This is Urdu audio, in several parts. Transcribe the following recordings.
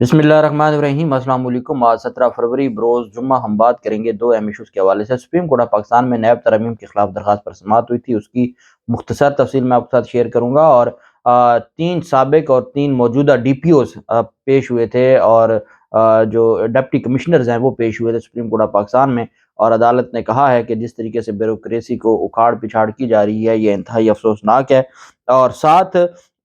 بسم اللہ الرحمن الرحیم۔ السلام علیکم۔ آج 17 فروری بروز جمعہ ہم بات کریں گے دو اہم ایشوز کے حوالے سے۔ سپریم کورٹ آف پاکستان میں نیب ترامیم کے خلاف درخواست پر سماعت ہوئی تھی، اس کی مختصر تفصیل میں آپ کے ساتھ شیئر کروں گا۔ اور 3 سابق اور 3 موجودہ ڈی پی اوز پیش ہوئے تھے، اور جو ڈپٹی کمشنرز ہیں وہ پیش ہوئے تھے سپریم کورٹ آف پاکستان میں، اور عدالت نے کہا ہے کہ جس طریقے سے بیوروکریسی کو اکھاڑ پچھاڑ کی جا رہی ہے یہ انتہائی افسوسناک ہے۔ اور ساتھ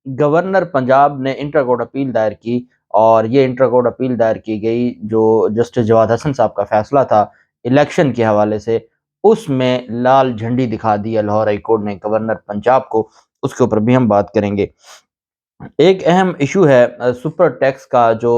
گورنر پنجاب نے انٹر کورٹ اپیل دائر کی، اور یہ انٹر کورٹ اپیل دائر کی گئی جو جسٹس جواد حسن صاحب کا فیصلہ تھا الیکشن کے حوالے سے، اس میں لال جھنڈی دکھا دی ہے لاہور ہائی کورٹ نے گورنر پنجاب کو۔ اس کے اوپر بھی ہم بات کریں گے۔ ایک اہم ایشو ہے سپر ٹیکس کا، جو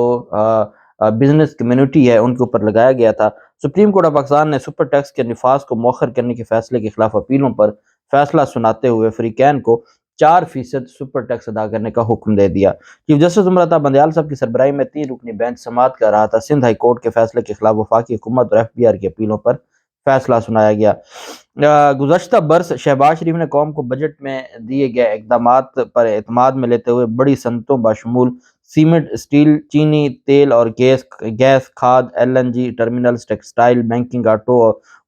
بزنس کمیونٹی ہے ان کے اوپر لگایا گیا تھا۔ سپریم کورٹ آف پاکستان نے سپر ٹیکس کے نفاذ کو مؤخر کرنے کے فیصلے کے خلاف اپیلوں پر فیصلہ سناتے ہوئے فریقین کو 4% سپر ٹیکس ادا کرنے کا حکم دے دیا۔ چیف جسٹس عمر عطا بندیال صاحب کی سربراہی میں 3 رکنی بینچ سماعت کر رہا تھا۔ سندھ ہائی کورٹ کے فیصلے کے خلاف وفاقی حکومت اور FBR کی اپیلوں پر فیصلہ سنایا گیا۔ گزشتہ برس شہباز شریف نے قوم کو بجٹ میں دیے گئے اقدامات پر اعتماد میں لیتے ہوئے بڑی صنعتوں بشمول سیمنٹ، اسٹیل، چینی، تیل اور گیس، کھاد، LNG terminals, textile, banking, auto,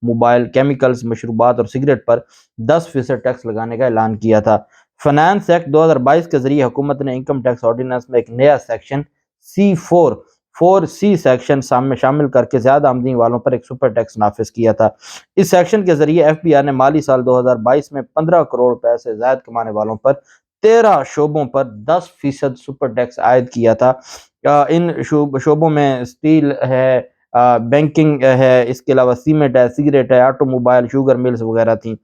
mobile, chemicals, مشروبات اور سگریٹ پر 10% ٹیکس لگانے کا اعلان کیا تھا۔ فنانس ایکٹ 2022 کے ذریعے حکومت نے انکم ٹیکس آرڈیننس میں ایک نیا سیکشن C4 سیکشن شامل کر کے زیادہ آمدنی والوں پر ایک سپر ٹیکس نافذ کیا تھا۔ اس سیکشن کے ذریعے FBR نے مالی سال 2022 میں 15 کروڑ روپے سے زائد کمانے والوں پر 13 شعبوں پر 10% سپر ٹیکس عائد کیا تھا۔ ان شعبوں میں اسٹیل ہے، بینکنگ ہے، اس کے علاوہ سیمنٹ ہے، سگریٹ ہے، آٹو موبائل، شوگر ملز وغیرہ تھیں۔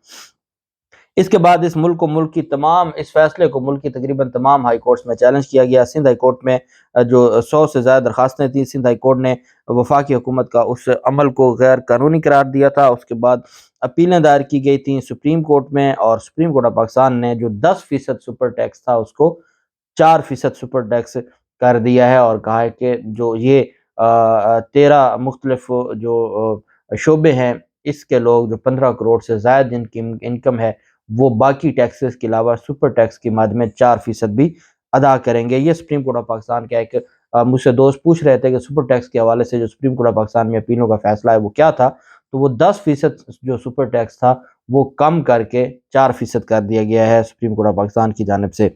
اس کے بعد اس فیصلے کو ملک کی تقریباً تمام ہائی کورٹس میں چیلنج کیا گیا۔ سندھ ہائی کورٹ میں جو 100 سے زائد درخواستیں تھیں، سندھ ہائی کورٹ نے وفاقی حکومت کا اس عمل کو غیر قانونی قرار دیا تھا۔ اس کے بعد اپیلیں دائر کی گئی تھیں سپریم کورٹ میں، اور سپریم کورٹ آف پاکستان نے جو 10% سپر ٹیکس تھا اس کو 4% سپر ٹیکس کر دیا ہے، اور کہا ہے کہ جو یہ 13 مختلف جو شعبے ہیں، اس کے لوگ جو 15 کروڑ سے زائد جن کی انکم ہے وہ باقی ٹیکسز کے علاوہ سپر ٹیکس کی مد میں 4% بھی ادا کریں گے۔ یہ سپریم کورٹ آف پاکستان کا ایک مجھ سے دوست پوچھ رہے تھے کہ سپر ٹیکس کے حوالے سے جو سپریم کورٹ آف پاکستان میں اپیلوں کا فیصلہ ہے وہ کیا تھا، تو وہ 10% جو سپر ٹیکس تھا وہ کم کر کے 4% کر دیا گیا ہے سپریم کورٹ آف پاکستان کی جانب سے۔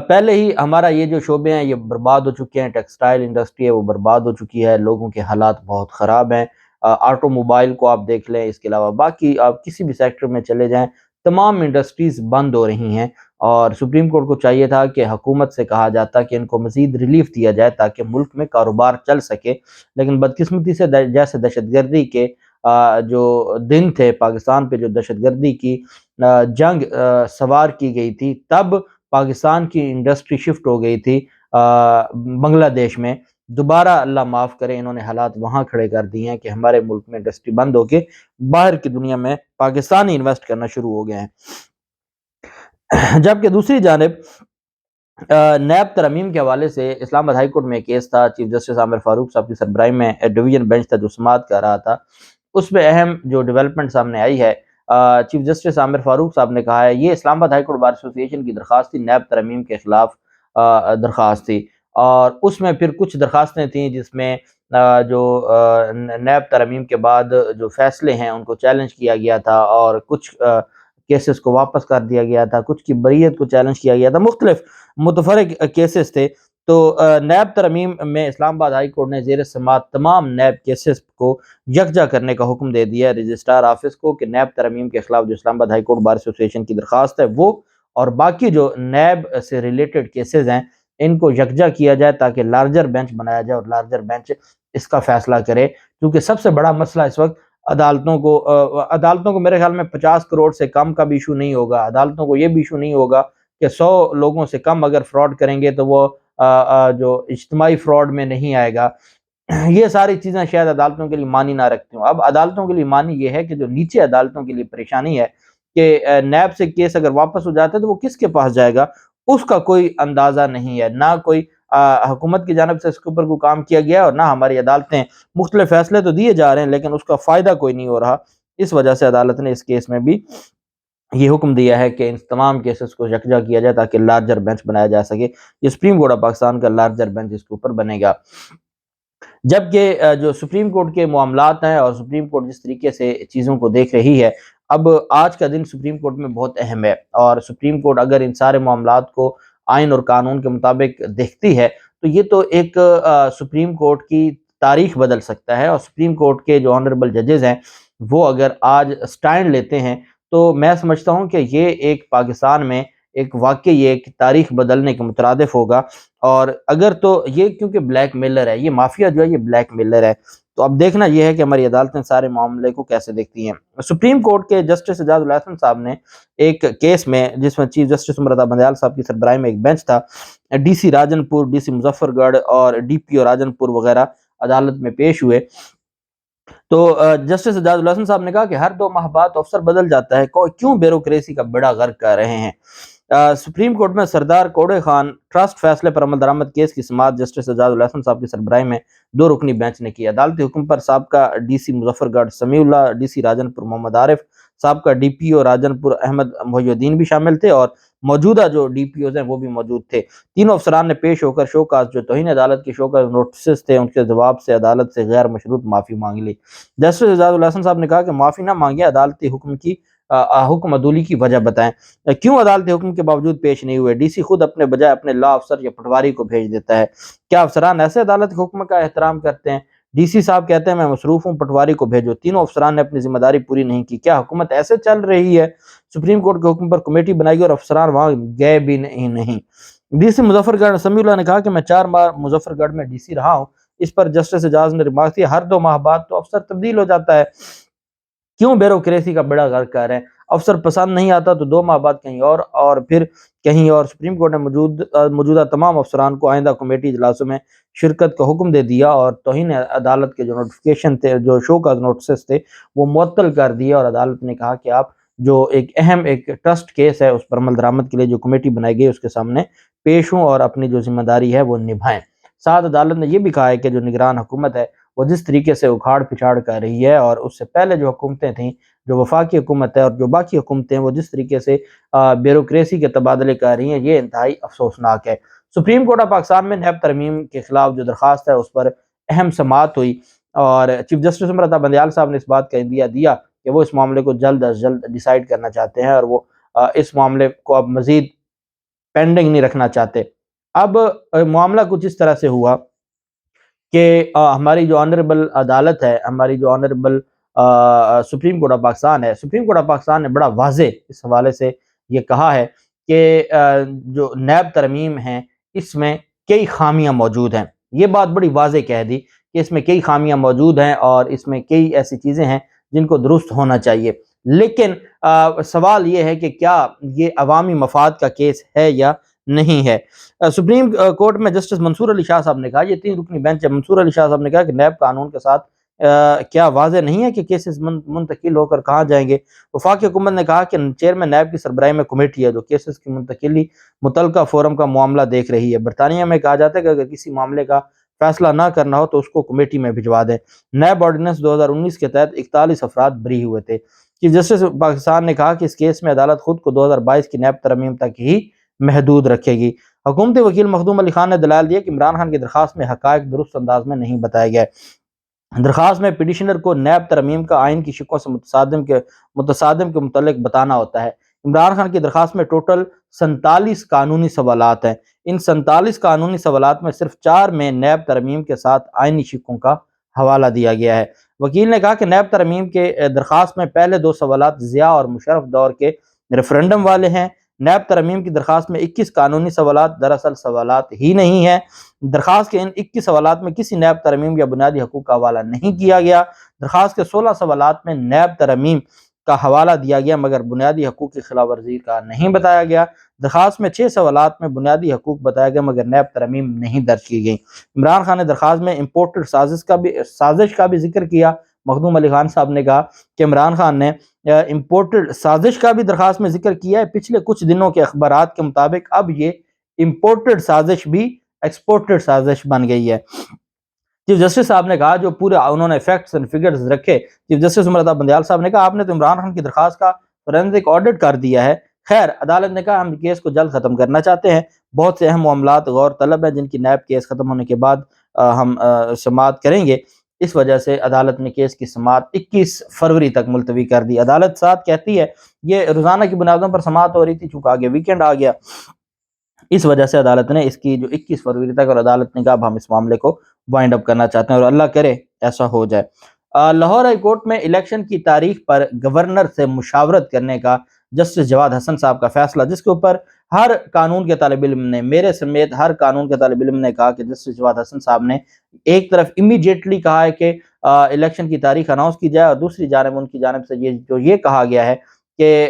پہلے ہی ہمارا یہ جو شعبے ہیں یہ برباد ہو چکے ہیں، ٹیکسٹائل انڈسٹری ہے وہ برباد ہو چکی ہے، لوگوں کے حالات بہت خراب ہیں۔ آٹو موبائل کو آپ دیکھ لیں، اس کے علاوہ باقی آپ کسی بھی سیکٹر میں چلے جائیں، تمام انڈسٹریز بند ہو رہی ہیں، اور سپریم کورٹ کو چاہیے تھا کہ حکومت سے کہا جاتا کہ ان کو مزید ریلیف دیا جائے تاکہ ملک میں کاروبار چل سکے، لیکن بدقسمتی سے جیسے دہشت گردی کے جو دن تھے، پاکستان پہ جو دہشت گردی کی جنگ سوار کی گئی تھی، تب پاکستان کی انڈسٹری شفٹ ہو گئی تھی بنگلہ دیش میں۔ دوبارہ اللہ معاف کرے انہوں نے حالات وہاں کھڑے کر دیے ہیں کہ ہمارے ملک میں انڈسٹری بند ہو کے باہر کی دنیا میں پاکستانی انویسٹ کرنا شروع ہو گئے ہیں۔ جبکہ دوسری جانب نیب ترمیم کے حوالے سے اسلام آباد ہائی کورٹ میں ایک کیس تھا، چیف جسٹس عامر فاروق صاحب کی سربراہی میں ڈویژن بینچ تھا جو سماعت کر رہا تھا۔ اس میں اہم جو ڈیولپمنٹ سامنے آئی ہے، چیف جسٹس عامر فاروق صاحب نے کہا ہے یہ اسلام آباد ہائی کورٹ بار ایسوسی ایشن کی درخواست تھی، نیب ترمیم کے خلاف درخواست تھی، اور اس میں پھر کچھ درخواستیں تھیں جس میں جو نیب ترمیم کے بعد جو فیصلے ہیں ان کو چیلنج کیا گیا تھا، اور کچھ کیسز کو واپس کر دیا گیا تھا، کچھ کی بریت کو چیلنج کیا گیا تھا، مختلف متفرق کیسز تھے۔ تو نیب ترمیم میں اسلام آباد ہائی کورٹ نے زیر سماعت تمام نیب کیسز کو یکجا کرنے کا حکم دے دیا ہے رجسٹرار آفس کو کہ نیب ترمیم کے خلاف جو اسلام آباد ہائی کورٹ بار ایسوسی ایشن کی درخواست ہے وہ اور باقی جو نیب سے ریلیٹڈ کیسز ہیں ان کو یکجا کیا جائے تاکہ لارجر بینچ بنایا جائے، اور لارجر بینچ اس کا فیصلہ کرے، کیونکہ سب سے بڑا مسئلہ اس وقت عدالتوں کو میرے خیال میں 50 کروڑ سے کم کا بھی ایشو نہیں ہوگا۔ عدالتوں کو یہ بھی ایشو نہیں ہوگا کہ 100 لوگوں سے کم اگر فراڈ کریں گے تو وہ جو اجتماعی فراڈ میں نہیں آئے گا۔ یہ ساری چیزیں شاید عدالتوں کے لیے معنی نہ رکھتی ہوں۔ اب عدالتوں کے لیے معنی یہ ہے کہ جو نیچے عدالتوں کے لیے پریشانی ہے کہ نیب سے کیس اگر واپس ہو جاتا ہے تو وہ کس کے پاس جائے گا، اس کا کوئی اندازہ نہیں ہے، نہ کوئی حکومت کی جانب سے اس کے اوپر کوئی کام کیا گیا ہے، اور نہ ہماری عدالتیں مختلف فیصلے تو دیے جا رہے ہیں لیکن اس کا فائدہ کوئی نہیں ہو رہا۔ اس وجہ سے عدالت نے اس کیس میں بھی یہ حکم دیا ہے کہ ان تمام کیسز کو یکجا کیا جائے تاکہ لارجر بینچ بنایا جا سکے۔ یہ سپریم کورٹ آف پاکستان کا لارجر بینچ اس کے اوپر بنے گا۔ جبکہ جو سپریم کورٹ کے معاملات ہیں اور سپریم کورٹ جس طریقے سے چیزوں کو دیکھ رہی ہے، اب آج کا دن سپریم کورٹ میں بہت اہم ہے، اور سپریم کورٹ اگر ان سارے معاملات کو آئین اور قانون کے مطابق دیکھتی ہے تو یہ تو ایک سپریم کورٹ کی تاریخ بدل سکتا ہے، اور سپریم کورٹ کے جو آنریبل ججز ہیں وہ اگر آج سٹینڈ لیتے ہیں تو میں سمجھتا ہوں کہ یہ ایک پاکستان میں ایک واقعی ایک تاریخ بدلنے کے مترادف ہوگا۔ اور اگر تو یہ کیونکہ بلیک میلر ہے، یہ مافیا جو ہے یہ بلیک میلر ہے، تو اب دیکھنا یہ ہے کہ ہماری عدالتیں سارے معاملے کو کیسے دیکھتی ہیں۔ سپریم کورٹ کے جسٹس اعجاز الحسن صاحب نے ایک کیس میں، جس میں چیف جسٹس عمر رضا بندیال صاحب کی سربراہی میں ایک بینچ تھا، ڈی سی راجن پور، ڈی سی مظفر گڑھ اور ڈی پی او راجن پور وغیرہ عدالت میں پیش ہوئے، تو جسٹس اعجاز الحسن صاحب نے کہا کہ ہر 2 ماہ بعد افسر بدل جاتا ہے، کیوں بیوروکریسی کا بیڑا غرق کر رہے ہیں۔ سپریم کورٹ میں سردار کوڑے خان ٹرسٹ فیصلے پر عمل درآمد کیس کی سماعت جسٹس اعجاز الحسن صاحب کی سربراہی میں 2 رکنی بینچ نے کی۔ عدالتی حکم پر سابقہ ڈی سی مظفر گڑھ سمیع اللہ، ڈی سی راجن پور محمد عارف، سابقہ ڈی پی او راجن پور احمد محی الدین بھی شامل تھے، اور موجودہ جو ڈی پی اوز ہیں وہ بھی موجود تھے۔ تینوں افسران نے پیش ہو کر شوکاز جو توہین عدالت کے شوکاز نوٹسز تھے ان کے جواب سے عدالت سے غیر مشروط معافی مانگ لی۔ جسٹس اعجاز الحسن صاحب نے کہا کہ معافی نہ مانگے، عدالتی حکم عدولی کی وجہ بتائیں، کیوں عدالتی حکم کے باوجود پیش نہیں ہوئے؟ ڈی سی خود اپنے بجائے اپنے لا افسر یا پٹواری کو بھیج دیتا ہے، کیا افسران ایسے عدالت کے حکم کا احترام کرتے ہیں؟ ڈی سی صاحب کہتے ہیں میں مصروف ہوں، پٹواری کو بھیجو۔ تینوں افسران نے اپنی ذمہ داری پوری نہیں کی، کیا حکومت ایسے چل رہی ہے؟ سپریم کورٹ کے حکم پر کمیٹی بنائی گئی اور افسران وہاں گئے بھی نہیں۔ ڈی سی مظفر گڑھ سمیع اللہ نے کہا کہ میں 4 بار مظفر گڑھ میں ڈی سی رہا ہوں۔ اس پر جسٹس اعجاز نے ریمارک کیا، ہر 2 ماہ بعد تو افسر تبدیل ہو جاتا ہے، کیوں بیوروکریسی کا بیڑا غرق کر رہے ہیں؟ افسر پسند نہیں آتا تو 2 ماہ بعد کہیں اور پھر کہیں اور۔ سپریم کورٹ نے موجودہ تمام افسران کو آئندہ کمیٹی اجلاسوں میں شرکت کا حکم دے دیا، اور توہین عدالت کے جو نوٹیفیکیشن تھے، جو شو کا نوٹسز تھے، وہ معطل کر دیے، اور عدالت نے کہا کہ آپ جو ایک اہم ایک ٹرسٹ کیس ہے اس پر عمل درآمد کے لیے جو کمیٹی بنائی گئی اس کے سامنے پیش ہوں اور اپنی جو ذمہ داری ہے وہ نبھائیں۔ ساتھ عدالت نے یہ بھی کہا ہے کہ جو نگران حکومت ہے وہ جس طریقے سے اکھاڑ پچھاڑ کر رہی ہے، اور اس سے پہلے جو حکومتیں تھیں، جو وفاقی حکومت ہے اور جو باقی حکومتیں وہ جس طریقے سے بیوروکریسی کے تبادلے کر رہی ہیں، یہ انتہائی افسوسناک ہے۔ سپریم کورٹ آف پاکستان میں نیب ترمیم کے خلاف جو درخواست ہے اس پر اہم سماعت ہوئی، اور چیف جسٹس عمر رضا بندیال صاحب نے اس بات کا عندیہ دیا کہ وہ اس معاملے کو جلد از جلد ڈیسائیڈ کرنا چاہتے ہیں، اور وہ اس معاملے کو اب مزید پینڈنگ نہیں رکھنا چاہتے۔ اب معاملہ کچھ اس طرح سے ہوا کہ ہماری جو آنریبل عدالت ہے، ہماری جو honourable supreme court of Pakistan ہے، سپریم کورٹ آف پاکستان نے بڑا واضح اس حوالے سے یہ کہا ہے کہ جو نیب ترمیم ہیں اس میں کئی خامیاں موجود ہیں۔ یہ بات بڑی واضح کہہ دی کہ اس میں کئی خامیاں موجود ہیں اور اس میں کئی ایسی چیزیں ہیں جن کو درست ہونا چاہیے، لیکن سوال یہ ہے کہ کیا یہ عوامی مفاد کا کیس ہے یا نہیں ہے۔ سپریم کورٹ میں جسٹس منصور علی شاہ صاحب نے کہا، یہ 3 رکنی بینچ ہے، منصور علی شاہ صاحب نے کہا کہ نیب قانون کے ساتھ کیا واضح نہیں ہے کہ کیسز منتقل ہو کر کہاں جائیں گے؟ وفاقی حکومت نے کہا کہ چیئرمین نیب کی سربراہی میں کمیٹی ہے جو کیسز کی منتقلی متعلقہ فورم کا معاملہ دیکھ رہی ہے۔ برطانیہ میں کہا جاتا ہے کہ اگر کسی معاملے کا فیصلہ نہ کرنا ہو تو اس کو کمیٹی میں بھجوا دیں۔ نیب آرڈیننس 2019 کے تحت 41 افراد بری ہوئے تھے۔ چیف جسٹس پاکستان نے کہا کہ اس کیس میں عدالت خود کو 2022 کی نیب ترمیم تک ہی محدود رکھے گی۔ حکومتی وکیل مخدوم علی خان نے دلائل دیا کہ عمران خان کی درخواست میں حقائق درست انداز میں نہیں بتائے گئے۔ درخواست میں پٹیشنر کو نیب ترمیم کا آئین کی شقوں سے متصادم کے متعلق بتانا ہوتا ہے۔ عمران خان کی درخواست میں ٹوٹل 47 قانونی سوالات ہیں، ان 47 قانونی سوالات میں صرف 4 میں نیب ترمیم کے ساتھ آئینی شقوں کا حوالہ دیا گیا ہے۔ وکیل نے کہا کہ نیب ترمیم کے درخواست میں پہلے 2 سوالات ضیاء اور مشرف دور کے ریفرنڈم والے ہیں۔ نیب ترمیم کی درخواست میں 21 قانونی سوالات دراصل سوالات ہی نہیں ہیں۔ درخواست کے ان 21 سوالات میں کسی نیب ترمیم یا بنیادی حقوق کا حوالہ نہیں کیا گیا۔ درخواست کے 16 سوالات میں نیب ترمیم کا حوالہ دیا گیا مگر بنیادی حقوق کی خلاف ورزی کا نہیں بتایا گیا۔ درخواست میں 6 سوالات میں بنیادی حقوق بتایا گیا مگر نیب ترمیم نہیں درج کی گئی۔ عمران خان نے درخواست میں امپورٹڈ سازش کا بھی ذکر کیا۔ مخدوم علی خان صاحب نے کہا کہ عمران خان نے امپورٹڈ سازش کا بھی درخواست میں ذکر کیا ہے۔ پچھلے کچھ دنوں کے اخبارات کے مطابق اب یہ امپورٹڈ سازش بھی ایکسپورٹڈ سازش بن گئی ہے۔ چیف جسٹس صاحب نے کہا جو پورے انہوں نے فیکٹس اینڈ فگرز رکھے، چیف جسٹس عمر رضا بندیال صاحب نے کہا آپ نے تو عمران خان کی درخواست کا فورینسک آڈٹ کر دیا ہے۔ خیر عدالت نے کہا ہم کیس کو جلد ختم کرنا چاہتے ہیں، بہت سے اہم معاملات غور طلب ہیں جن کی نیب کیس ختم ہونے کے بعد ہم سماعت کریں گے۔ اس وجہ سے عدالت نے کیس کی سماعت 21 فروری تک ملتوی کر دی۔ عدالت ساتھ کہتی ہے یہ روزانہ کی بنیادوں پر سماعت ہو رہی تھی، چونکہ آگے ویکینڈ آ گیا، اس وجہ سے عدالت نے اس کی جو 21 فروری تک، اور عدالت نے کہا ہم اس معاملے کو وائنڈ اپ کرنا چاہتے ہیں اور اللہ کرے ایسا ہو جائے۔ لاہور ہائی کورٹ میں الیکشن کی تاریخ پر گورنر سے مشاورت کرنے کا جسٹس جواد حسن صاحب کا فیصلہ، جس کے اوپر ہر قانون کے طالب علم نے، میرے سمیت ہر قانون کے طالب علم نے کہا کہ جسٹس جواد حسن صاحب نے ایک طرف امیڈیٹلی کہا ہے کہ الیکشن کی تاریخ اناؤنس کی جائے، اور دوسری جانب ان کی جانب سے یہ کہا گیا ہے کہ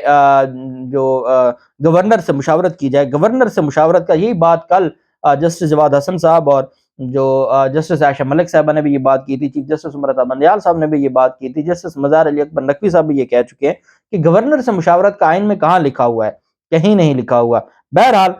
گورنر سے مشاورت کی جائے۔ گورنر سے مشاورت کا یہی بات کل جسٹس جواد حسن صاحب اور جو جسٹس عائشہ ملک صاحبہ نے بھی یہ بات کی تھی، چیف جسٹس عمر بندیال صاحب نے بھی یہ بات کی تھی، جسٹس مزار علی اکبر نقوی صاحب بھی یہ کہہ چکے ہیں کہ گورنر سے مشاورت کا آئین میں کہاں لکھا ہوا ہے، کہیں نہیں لکھا ہوا۔ بہرحال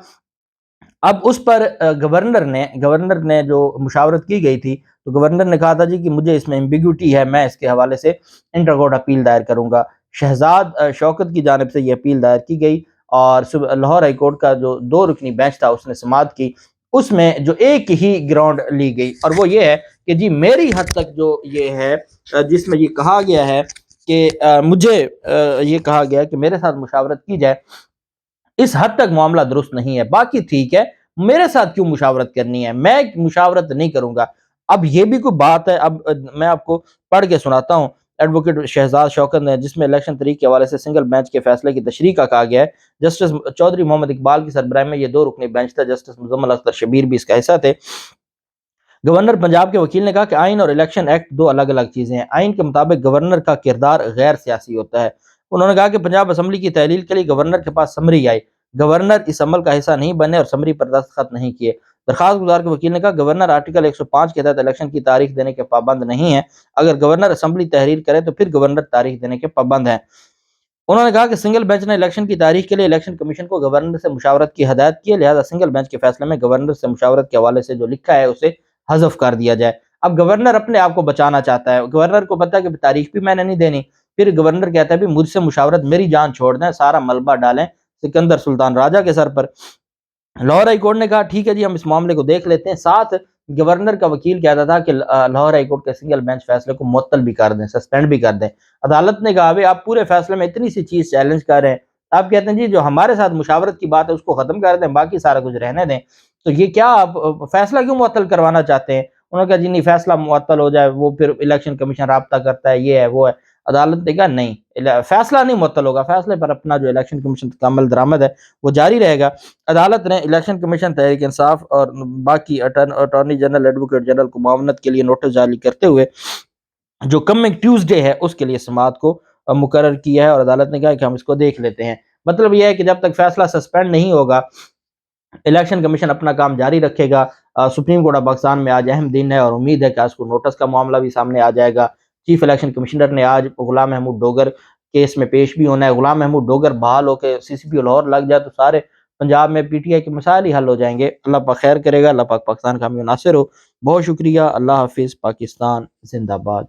اب اس پر گورنر نے جو مشاورت کی گئی تھی تو گورنر نے کہا تھا جی کہ مجھے اس میں ایمبیگوٹی ہے، میں اس کے حوالے سے انٹر کورٹ اپیل دائر کروں گا۔ شہزاد شوکت کی جانب سے یہ اپیل دائر کی گئی اور لاہور ہائی کورٹ کا جو 2 رکنی بینچ تھا اس نے سماعت کی، اس میں جو ایک ہی گراؤنڈ لی گئی، اور وہ یہ ہے کہ جی میری حد تک جو یہ ہے جس میں یہ کہا گیا ہے کہ مجھے یہ کہا گیا کہ میرے ساتھ مشاورت کی جائے، اس حد تک معاملہ درست نہیں ہے، باقی ٹھیک ہے، میرے ساتھ کیوں مشاورت کرنی ہے، میں مشاورت نہیں کروں گا۔ اب یہ بھی کوئی بات ہے، اب میں آپ کو پڑھ کے سناتا ہوں ایڈوکیٹ شہزاد شوکت نے، جس میں الیکشن تاریخ کے حوالے سے سنگل بینچ کے فیصلے کی تشریح کا کہا گیا ہے۔ جسٹس چودھری محمد اقبال کی سربراہی میں یہ 2 رکنی بینچ تھا، جسٹس مزمل اختر شبیر بھی اس کا حصہ تھے۔ گورنر پنجاب کے وکیل نے کہا کہ آئین اور الیکشن ایکٹ 2 الگ الگ چیزیں ہیں، آئین کے مطابق گورنر کا کردار غیر سیاسی ہوتا ہے۔ انہوں نے کہا کہ پنجاب اسمبلی کی تحلیل کے لیے گورنر کے پاس سمری آئی، گورنر اس عمل کا حصہ نہیں بنے اور سمری پر دستخط نہیں کیے۔ درخواست گزار کے وکیل نے کہا گورنر آرٹیکل 105 کے تحت الیکشن کی تاریخ دینے کے پابند نہیں ہے، اگر گورنر اسمبلی تحریر کرے تو پھر گورنر تاریخ دینے کے پابند ہیں۔ انہوں نے کہا کہ سنگل بینچ نے الیکشن کی تاریخ کے لیے الیکشن کمیشن کو گورنر سے مشاورت کی ہدایت کی ہے، لہذا سنگل بینچ کے فیصلے میں گورنر سے مشاورت کے حوالے سے جو لکھا ہے اسے حذف کر دیا جائے۔ اب گورنر اپنے آپ کو بچانا چاہتا ہے، گورنر کو پتا ہے کہ تاریخ بھی میں نے نہیں دینی، پھر گورنر کہتا ہے بھی مجھ سے مشاورت، میری جان چھوڑ دیں، سارا ملبہ ڈالیں سکندر سلطان راجہ کے سر پر۔ لاہور ہائی کورٹ نے کہا ٹھیک ہے جی ہم اس معاملے کو دیکھ لیتے ہیں، ساتھ گورنر کا وکیل کہتا تھا کہ لاہور ہائی کورٹ کے سنگل بینچ فیصلے کو معطل بھی کر دیں، سسپینڈ بھی کر دیں۔ عدالت نے کہا آپ پورے فیصلے میں اتنی سی چیز چیلنج کر رہے ہیں، آپ کہتے ہیں جی جو ہمارے ساتھ مشاورت کی بات ہے اس کو ختم کر دیں، باقی سارا کچھ رہنے دیں، تو یہ کیا آپ فیصلہ کیوں معطل کروانا چاہتے ہیں؟ انہوں نے کہا جی نہیں فیصلہ معطل ہو جائے وہ پھر الیکشن کمیشن رابطہ کرتا ہے، یہ ہے وہ ہے۔ عدالت نے کہا نہیں، فیصلہ نہیں معطل ہوگا، فیصلے پر اپنا جو الیکشن کمیشن کا عمل درآمد ہے وہ جاری رہے گا۔ عدالت نے الیکشن کمیشن، تحریک انصاف اور باقی اٹارنی جنرل، ایڈوکیٹ جنرل کو معاونت کے لیے نوٹس جاری کرتے ہوئے جو کمنگ ٹیوزڈے ہے اس کے لیے سماعت کو مقرر کیا ہے، اور عدالت نے کہا کہ ہم اس کو دیکھ لیتے ہیں۔ مطلب یہ ہے کہ جب تک فیصلہ سسپینڈ نہیں ہوگا الیکشن کمیشن اپنا کام جاری رکھے گا۔ سپریم کورٹ آف پاکستان میں آج اہم دن ہے اور امید ہے کہ اس کو نوٹس کا معاملہ بھی سامنے آ جائے گا۔ چیف الیکشن کمشنر نے آج غلام محمود ڈوگر کیس میں پیش بھی ہونا ہے۔ غلام محمود ڈوگر بحال ہو کے سی سی پی او لاہور لگ جائے تو سارے پنجاب میں پی ٹی آئی کے مسائل ہی حل ہو جائیں گے۔ اللہ پاک خیر کرے گا، اللہ پاک پاکستان کا حامی و ناصر ہو۔ بہت شکریہ، اللہ حافظ، پاکستان زندہ باد۔